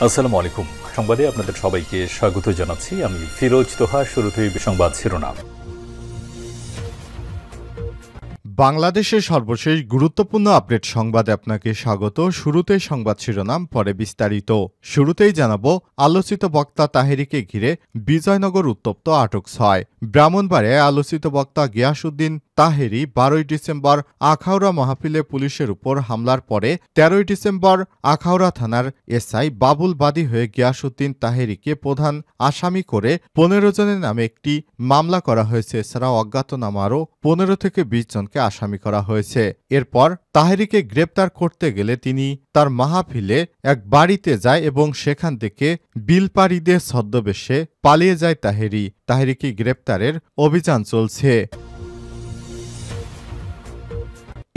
আসসালামু আলাইকুম। সংবাদে আপনাদের সবাইকে স্বাগত জানাচ্ছি। আমি ফিরোজ তোহা। শুরুতেই সংবাদ শিরোনাম। বাংলাদেশের সর্বশেষ গুরুত্বপূর্ণ আপডেট সংবাদে আপনাকে স্বাগত। শুরুতেই সংবাদ শিরোনাম, পরে বিস্তারিত। শুরুতেই জানাবো, আলোচিত বক্তা তাহেরিকে ঘিরে বিজয়নগর উত্তপ্ত, আটক 6। ব্রাহ্মণবাড়িয়ায় আলোচিত বক্তা গিয়াসউদ্দিন তাহেরি 12 ডিসেম্বর আখাউড়া মাহফিলে পুলিশের উপর হামলার পরে 13 ডিসেম্বর আখাউড়া থানার এসআই বাবুল বাদী হয়ে গিয়াসউদ্দিন তাহেরিকে প্রধান আসামি করে 15 জনের নামে একটি মামলা করা হয়েছে। এছাড়াও অজ্ঞাতনামা আরও 15 থেকে 20 জনকে আসামি করা হয়েছে। এরপর তাহেরিকে গ্রেপ্তার করতে গেলে তিনি তার মাহফিলে এক বাড়িতে যায় এবং সেখান থেকে বিলপাড়িদের ছদ্মবেশে পালিয়ে যায় তাহেরিকে গ্রেপ্তারের অভিযান চলছে।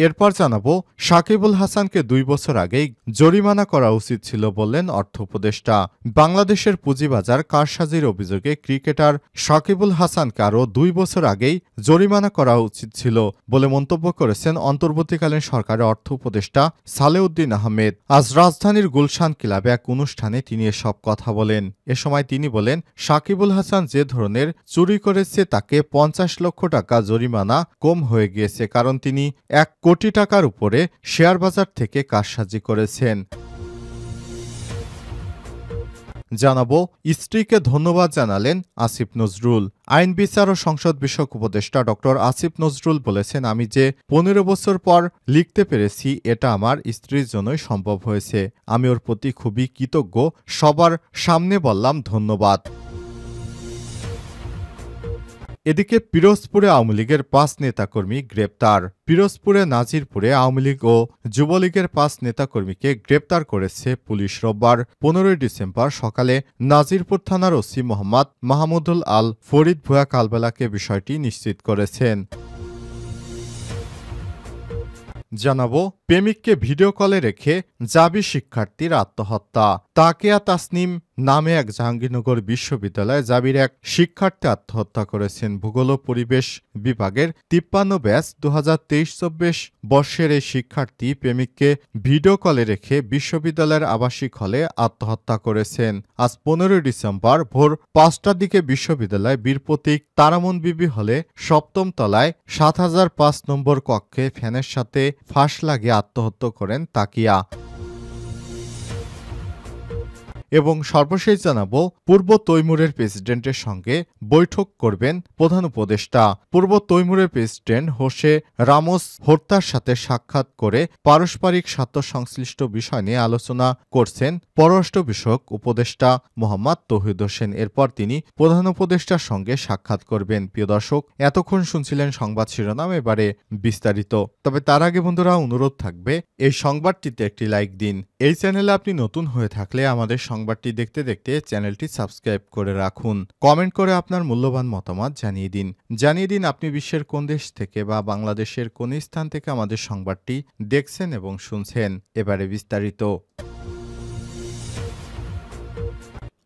এরপর জানাবো, সাকিবুল হাসানকে 2 বছর আগেই জরিমানা করা উচিত ছিল বললেন অর্থ উপদেষ্টা। বাংলাদেশের পুঁজিবাজার কারসাজির অভিযোগে ক্রিকেটার সাকিবুল হাসানকে আরও 2 বছর আগেই জরিমানা করা উচিত ছিল বলে মন্তব্য করেছেন অন্তর্বর্তীকালীন সরকারের অর্থ উপদেষ্টা সালেউদ্দিন আহমেদ। আজ রাজধানীর গুলশান ক্লাবে এক অনুষ্ঠানে তিনি এসব কথা বলেন। এ সময় তিনি বলেন, সাকিবুল হাসান যে ধরনের চুরি করেছে তাকে 50 লক্ষ টাকা জরিমানা কম হয়ে গিয়েছে, কারণ তিনি 1 কোটি টাকার উপরে শেয়ার বাজার থেকে কারসাজি করেছেন। জানাবো, স্ত্রীকে ধন্যবাদ জানালেন আসিফ নজরুল। আইন বিচার ও সংসদ বিষয়ক উপদেষ্টা ডক্টর আসিফ নজরুল বলেছেন, আমি যে 15 বছর পর লিখতে পেরেছি এটা আমার স্ত্রীর জন্যই সম্ভব হয়েছে। আমি ওর প্রতি খুবই কৃতজ্ঞ। সবার সামনে বললাম ধন্যবাদ। এদিকে পিরোজপুরে আওয়ামী লীগের 5 নেতাকর্মী গ্রেপ্তার। পিরোজপুরে নাজিরপুরে আওয়ামী লীগ ও যুবলীগের 5 নেতাকর্মীকে গ্রেপ্তার করেছে পুলিশ। রোববার 15 ডিসেম্বর সকালে নাজিরপুর থানার ওসি মোহাম্মদ মাহমুদুল আল ফরিদ ভুয়া কালবেলাকে বিষয়টি নিশ্চিত করেছেন। জানাবো, প্রেমিককে ভিডিও কলে রেখে জাবি শিক্ষার্থীর আত্মহত্যা। তাকিয়া তাসনিম নামে এক জাহাঙ্গীরনগর বিশ্ববিদ্যালয়ে জাবির এক শিক্ষার্থী আত্মহত্যা করেছেন। ভূগোল ও পরিবেশ বিভাগের 53 ব্যাচ 2023-24 বর্ষের এই শিক্ষার্থী প্রেমিককে ভিডিও কলে রেখে বিশ্ববিদ্যালয়ের আবাসিক হলে আত্মহত্যা করেছেন। আজ 15 ডিসেম্বর ভোর 5টার দিকে বিশ্ববিদ্যালয় বীর প্রতীক তারামন বিবি হলে 7ম তলায় 7005 নম্বর কক্ষে ফ্যানের সাথে ফাঁস লাগিয়ে আত্মহত্যা করেন তাকিয়া। এবং সর্বশেষ জানাবো, পূর্ব তৈমুরের প্রেসিডেন্টের সঙ্গে বৈঠক করবেন প্রধান উপদেষ্টা। পূর্ব তৈমুরের প্রেসিডেন্ট হোসে রামোস হর্তার সাথে সাক্ষাৎ করে পারস্পরিক স্বার্থ সংশ্লিষ্ট বিষয় নিয়ে আলোচনা করছেন পররাষ্ট্র বিষয়ক উপদেষ্টা মোহাম্মদ তৌহিদ হোসেন। এরপর তিনি প্রধান উপদেষ্টার সঙ্গে সাক্ষাৎ করবেন। প্রিয় দর্শক, এতক্ষণ শুনছিলেন সংবাদ শিরোনাম, এবারে বিস্তারিত। তবে তার আগে বন্ধুরা, অনুরোধ থাকবে এই সংবাদটিতে একটি লাইক দিন। এই চ্যানেলে আপনি নতুন হয়ে থাকলে আমাদের সংবাদটি দেখতে দেখতে চ্যানেলটি সাবস্ক্রাইব করে রাখুন। কমেন্ট করে আপনার মূল্যবান মতামত জানিয়ে দিন আপনি বিশ্বের কোন দেশ থেকে বা বাংলাদেশের কোন স্থান থেকে আমাদের সংবাদটি দেখছেন এবং শুনছেন। এবারে বিস্তারিত।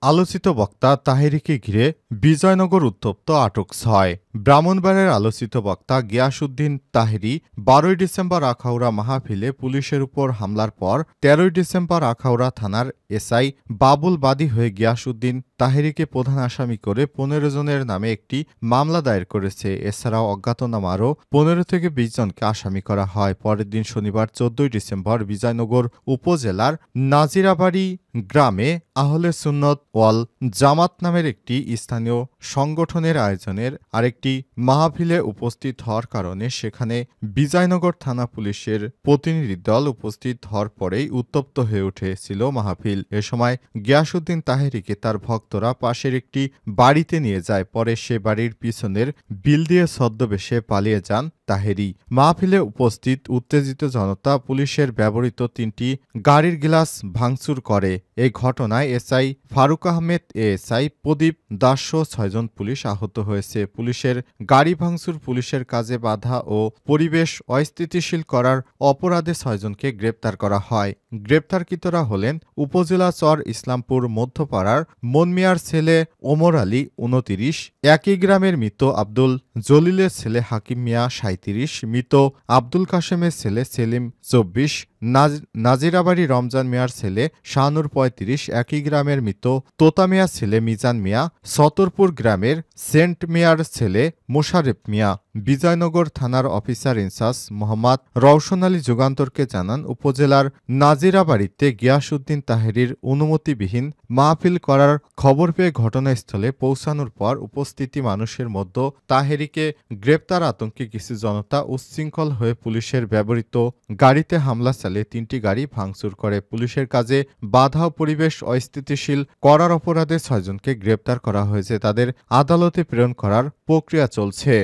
আলোচিত বক্তা তাহেরিকে ঘিরে বিজয়নগর উত্তপ্ত, আটক 6। ব্রাহ্মণবাড়িয়ার আলোচিত বক্তা গিয়াসউদ্দিন তাহেরি 12 ডিসেম্বর আখাউড়া মাহফিলে পুলিশের উপর হামলার পর 13 ডিসেম্বর আখাউড়া থানার এসআই বাবুল বাদী হয়ে গিয়াসউদ্দিন তাহেরিকে প্রধান আসামি করে 15 জনের নামে একটি মামলা দায়ের করেছে। এছাড়াও অজ্ঞাতনামা আরও 15 থেকে 20 জনকে আসামি করা হয়। পরের দিন শনিবার 14 ডিসেম্বর বিজয়নগর উপজেলার নাজিরাবাড়ি গ্রামে আহলে সুন্নত ওয়াল জামাত নামের একটি স্থানীয় সংগঠনের আয়োজনের আরেকটি মাহফিলে উপস্থিত হওয়ার কারণে সেখানে বিজয়নগর থানা পুলিশের প্রতিনিধি দল উপস্থিত হওয়ার পরেই উত্তপ্ত হয়ে উঠেছিল মাহফিল। এ সময় গিয়াসউদ্দিন তাহেরিকে তার ভক্তরা পাশের একটি বাড়িতে নিয়ে যায়। পরে সে বাড়ির পিছনের বিল দিয়ে ছদ্মবেশে পালিয়ে যান তাহেরি। মাহফিলে উপস্থিত উত্তেজিত জনতা পুলিশের ব্যবহৃত 3টি গাড়ির গ্লাস ভাঙচুর করে। এই ঘটনায় এসআই ফারুক আহমেদ, এএসআই প্রদীপ দাস 6 জন পুলিশ আহত হয়েছে। পুলিশের গাড়ি ভাঙচুর, পুলিশের কাজে বাধা ও পরিবেশ অস্থিতিশীল করার অপরাধে 6 জনকে গ্রেপ্তার করা হয়। গ্রেপ্তারকৃতরা হলেন উপজেলা চর ইসলামপুর মধ্যপাড়ার মনমিয়ার ছেলে ওমর আলী 29, একই গ্রামের মৃত আব্দুল জলিলের ছেলে হাকিম মিয়া 37, মৃত আব্দুল কাশেমের ছেলে সেলিম 24, নাজিরাবাড়ি রমজান মিয়ার ছেলে শাহানুর ৩৫, একই গ্রামের মৃত তোতা মিয়ার ছেলে মিজান মিয়া, সতরপুর গ্রামের সেন্ট মিয়ার ছেলে মোশারেফ মিয়া। বিজয়নগর থানার অফিসার ইনচার্জ মোহাম্মদ রওশন আলী যুগান্তরকে জানান, উপজেলার নাজিরাবাড়িতে গিয়াসউদ্দিন তাহেরীর অনুমতিবিহীন মাহফিল করার খবর পেয়ে ঘটনাস্থলে পৌঁছানোর পর উপস্থিতি মানুষের মধ্যে তাহেরীকে গ্রেপ্তার আতঙ্কে কিছু জনতা উচ্ছৃঙ্খল হয়ে পুলিশের ব্যবহৃত গাড়িতে হামলা চালিয়ে ৩টি গাড়ি ভাঙচুর করে। পুলিশের কাজে বাধা ও পরিবেশ অস্থিতিশীল করার অপরাধে ৬ জনকে গ্রেপ্তার করা হয়েছে। তাদের আদালতে প্রেরণ করার প্রক্রিয়া চলছে।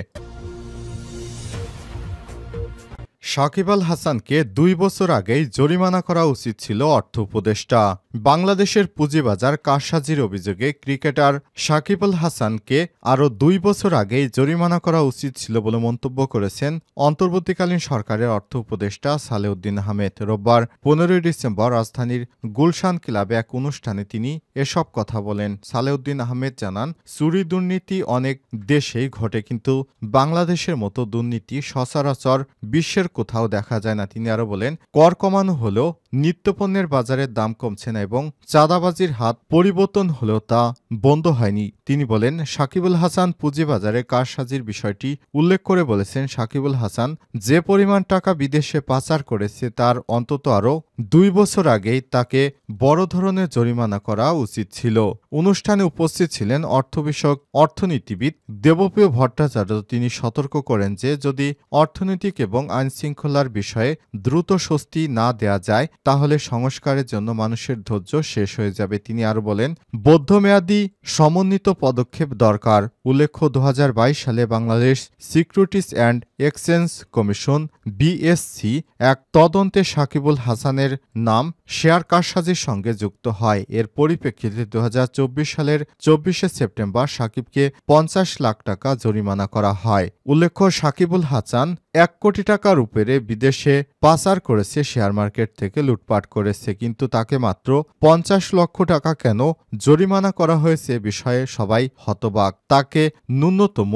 সাকিব আল হাসানকে ২ বছর আগেই জরিমানা করা উচিত ছিল অর্থ উপদেষ্টা। বাংলাদেশের পুঁজিবাজার কারসাজির অভিযোগে ক্রিকেটার সাকিব আল হাসানকে আরও ২ বছর আগেই জরিমানা করা উচিত ছিল বলে মন্তব্য করেছেন অন্তর্বর্তীকালীন সরকারের অর্থ উপদেষ্টা সালেউদ্দিন আহমেদ। রোববার ১৫ ডিসেম্বর রাজধানীর গুলশান ক্লাবে এক অনুষ্ঠানে তিনি এসব কথা বলেন। সালেউদ্দিন আহমেদ জানান, চুরি দুর্নীতি অনেক দেশেই ঘটে, কিন্তু বাংলাদেশের মতো দুর্নীতি সচরাচর বিশ্বের কোথাও দেখা যায় না। তিনি আরও বলেন, কর কমানো হলেও নিত্যপণ্যের বাজারের দাম কমছে না এবং চাঁদাবাজির হাত পরিবর্তন হলেও তা বন্ধ হয়নি। তিনি বলেন, সাকিবুল হাসান পুঁজিবাজারে কারসাজির বিষয়টি উল্লেখ করে বলেছেন, সাকিবুল হাসান যে পরিমাণ টাকা বিদেশে পাচার করেছে তার অন্তত আরও ২ বছর আগেই তাকে বড় ধরনের জরিমানা করা উচিত ছিল। অনুষ্ঠানে উপস্থিত ছিলেন অর্থ বিষয়ক অর্থনীতিবিদ দেবপ্রিয় ভট্টাচার্য। তিনি সতর্ক করেন যে যদি অর্থনৈতিক এবং আইনশৃঙ্খলার বিষয়ে দ্রুত স্বস্তি না দেয়া যায় তাহলে সংস্কারের জন্য মানুষের ধৈর্য শেষ হয়ে যাবে। তিনি আরও বলেন, মধ্যমেয়াদী সমন্বিত পদক্ষেপ দরকার। উল্লেখ্য, ২০২২ সালে Bangladesh securities and exchange commission BSc এক তদন্তে সাকিবুল হাসানের নাম শেয়ার কারসাজির সঙ্গে যুক্ত হয়। এর পরিপ্রেক্ষিতে ২০২৪ সালের ২৪শে সেপ্টেম্বর সাকিবকে ৫০ লাখ টাকা জরিমানা করা হয়। উল্লেখ্য, সাকিবুল হাসান ১ কোটি টাকার উপরে বিদেশে পাচার করেছে, শেয়ার মার্কেট থেকে লুটপাট করেছে, কিন্তু তাকে মাত্র ৫০ লক্ষ টাকা কেন জরিমানা করা হয়েছে বিষয়ে সবাই হতবাক। তাকে ন্যূনতম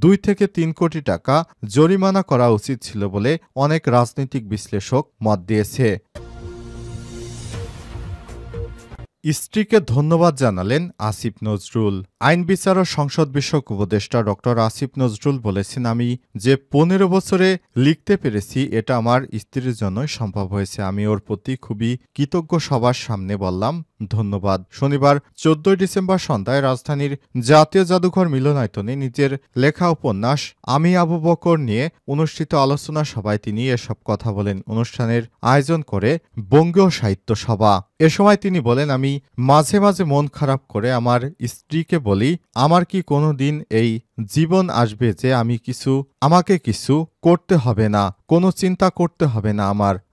২ থেকে ৩ কোটি টাকা জরিমানা করা উচিত ছিল বলে অনেক রাজনৈতিক বিশ্লেষক মত দিয়েছে। স্ত্রীকে ধন্যবাদ জানালেন আসিফ নজরুল। আইন বিচার ও সংসদ বিষয়ক উপদেষ্টা ড আসিফ নজরুল বলেছেন, আমি যে ১৫ বছরে লিখতে পেরেছি এটা আমার স্ত্রীর জন্যই সম্ভব হয়েছে। আমি ওর প্রতি খুবই কৃতজ্ঞ। সবার সামনে বললাম ধন্যবাদ। শনিবার ১৪ ডিসেম্বর সন্ধ্যায় রাজধানীর জাতীয় জাদুঘর মিলনায়তনে নিজের লেখা উপন্যাস আমি আবু বকর নিয়ে অনুষ্ঠিত আলোচনা সভায় তিনি এসব কথা বলেন। অনুষ্ঠানের আয়োজন করে বঙ্গীয় সাহিত্য সভা। এ সময় তিনি বলেন, আমি মাঝে মাঝে মন খারাপ করে আমার স্ত্রীকে বলি, আমার কি কোনো দিন এই জীবন আসবে যে আমাকে কিছু করতে হবে না, কোনো চিন্তা করতে হবে না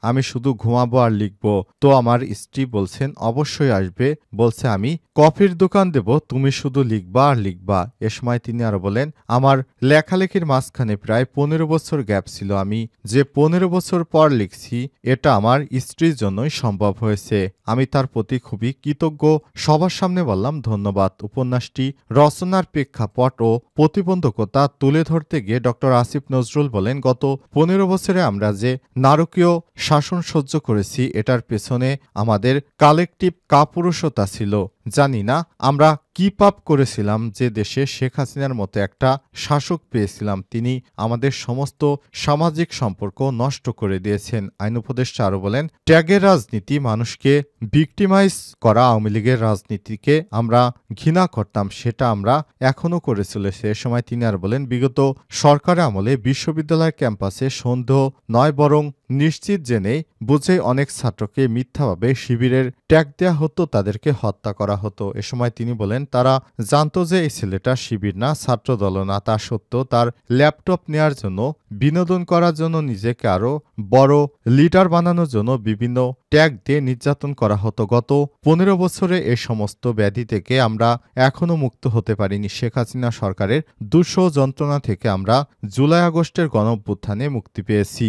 আমি শুধু ঘুমাবো আর লিখব? তো আমার স্ত্রী বলছেন, অবশ্যই আসবে। বলছে, আমি কফির দোকান দেব, তুমি শুধু লিখবা আর লিখবা। এ সময় তিনি আরো বলেন, আমার লেখালেখির মাঝখানে প্রায় ১৫ বছর গ্যাপ ছিল। আমি যে ১৫ বছর পর লিখছি এটা আমার স্ত্রীর জন্যই সম্ভব হয়েছে। আমি তার প্রতি খুবই কৃতজ্ঞ। সবার সামনে বললাম ধন্যবাদ। উপন্যাসটি রচনার প্রেক্ষাপট ও প্রতিবন্ধকতা তুলে ধরতে গিয়ে ড আসিফ নজরুল বলেন, গত ১৫ বছরে আমরা যে নারকীয় শাসন সহ্য করেছি এটার পেছনে আমাদের কালেকটিভ কাপুরুষতা ছিল। জানি না আমরা কি পাপ করেছিলাম যে দেশে শেখ হাসিনার মতো একটা শাসক পেয়েছিলাম। তিনি আমাদের সমস্ত সামাজিক সম্পর্ক নষ্ট করে দিয়েছেন। আইন উপদেষ্টা আরও বলেন, ট্যাগের রাজনীতি, মানুষকে ভিক্টিমাইজ করা আওয়ামী লীগের রাজনীতিকে আমরা ঘৃণা করতাম, সেটা আমরা এখনও করে চলেছি। এ সময় তিনি আর বলেন, বিগত সরকারের আমলে বিশ্ববিদ্যালয় ক্যাম্পাসে সন্দেহ নয় বরং নিশ্চিত জেনে বুঝে অনেক ছাত্রকে মিথ্যাভাবে শিবিরের ট্যাগ দেয়া হতো, তাদেরকে হত্যা করা হতো। এ সময় তিনি বলেন, তারা জানতো যে এই ছেলেটা শিবির না, ছাত্রদল না। তা সত্ত্বেও তার ল্যাপটপ নেয়ার জন্য, বিনোদন করার জন্য, নিজেকে আরো বড় লিডার বানানোর জন্য বিভিন্ন ট্যাগ দিয়ে নির্যাতন করা হতো। গত ১৫ বছরে এ সমস্ত ব্যাধি থেকে আমরা এখনো মুক্ত হতে পারিনি। শেখ হাসিনা সরকারের দুঃসহ যন্ত্রণা থেকে আমরা জুলাই আগস্টের গণঅভ্যুত্থানে মুক্তি পেয়েছি।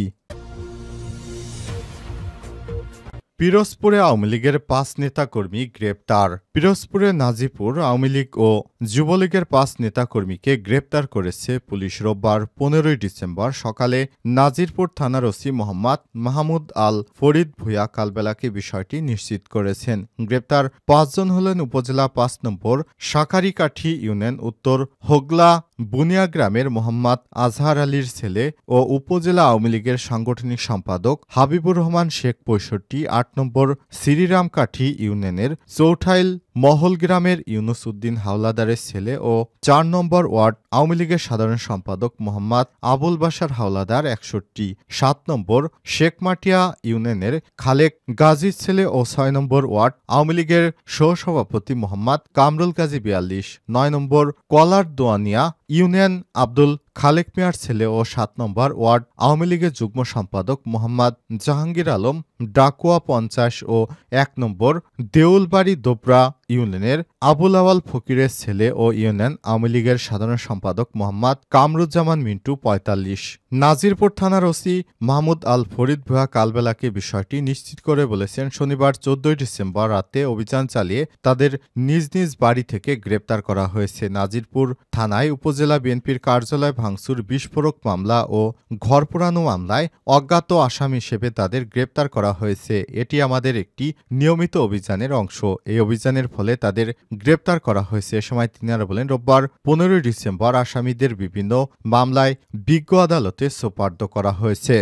পিরোজপুরে আওয়ামী লীগের ৫ নেতাকর্মী গ্রেপ্তার। পিরোজপুরের নাজিপুর আওয়ামী লীগ ও যুবলীগের ৫ নেতাকর্মীকে গ্রেপ্তার করেছে পুলিশ। রোববার ১৫ ডিসেম্বর সকালে নাজিরপুর থানার ওসি মোহাম্মদ মাহমুদ আল ফরিদ ভূঁইয়া কালবেলাকে বিষয়টি নিশ্চিত করেছেন। গ্রেপ্তার ৫ জন হলেন উপজেলা ৫ নম্বর শাঁখারীকাঠি ইউনিয়ন উত্তর হোগলা বুনিয়া গ্রামের মোহাম্মদ আজহার আলীর ছেলে ও উপজেলা আওয়ামী লীগের সাংগঠনিক সম্পাদক হাবিবুর রহমান শেখ ৬৫, ৮ নম্বর শ্রীরামকাঠি ইউনিয়নের চৌঠাইল মহল গ্রামের ইউনুস উদ্দিন হাওলাদারের ছেলে ও ৪ নম্বর ওয়ার্ড আওয়ামী লীগের সাধারণ সম্পাদক মোহাম্মদ আবুল বাশার হাওলাদার ৬১, ৭ নম্বর শেখমাটিয়া ইউনিয়নের খালেক গাজীর ছেলে ও ৬ নম্বর ওয়ার্ড আওয়ামী লীগের সহসভাপতি মোহাম্মদ কামরুল গাজী ৪২, ৯ নম্বর কলার দোয়ানিয়া ইউনিয়ন আব্দুল খালেক মিয়ার ছেলে ও ৭ নম্বর ওয়ার্ড আওয়ামী লীগের যুগ্ম সম্পাদক মোহাম্মদ জাহাঙ্গীর আলম ডাকুয়া ৫০ ও ১ নম্বর দেউলবাড়ি দোবরা ইউনিয়নের আবুল আওয়াল ফকিরের ছেলে ও ইউনিয়ন আওয়ামী লীগের সাধারণ সম্পাদক মোহাম্মদ কামরুজ্জামান মিন্টু ৪৫। নাজিরপুর থানার ওসি মাহমুদ আল ফরিদ ভূঁইয়া কালবেলাকে বিষয়টি নিশ্চিত করে বলেছেন, শনিবার ১৪ ডিসেম্বর রাতে অভিযান চালিয়ে তাদের নিজ নিজ বাড়ি থেকে গ্রেপ্তার করা হয়েছে। নাজিরপুর থানায় উপজেলা বিএনপির কার্যালয় ভাঙচুর, বিস্ফোরক মামলা ও ঘর পোড়ানো মামলায় অজ্ঞাত আসামি হিসেবে তাদের গ্রেপ্তার করা হয়েছে। এটি আমাদের একটি নিয়মিত অভিযানের অংশ। এই অভিযানের ফলে তাদের গ্রেপ্তার করা হয়েছে। এ সময় তিনি আরো বলেন, রোববার ১৫ ডিসেম্বর আসামিদের বিভিন্ন মামলায় বিজ্ঞ আদালতে সোপর্দ করা হয়েছে।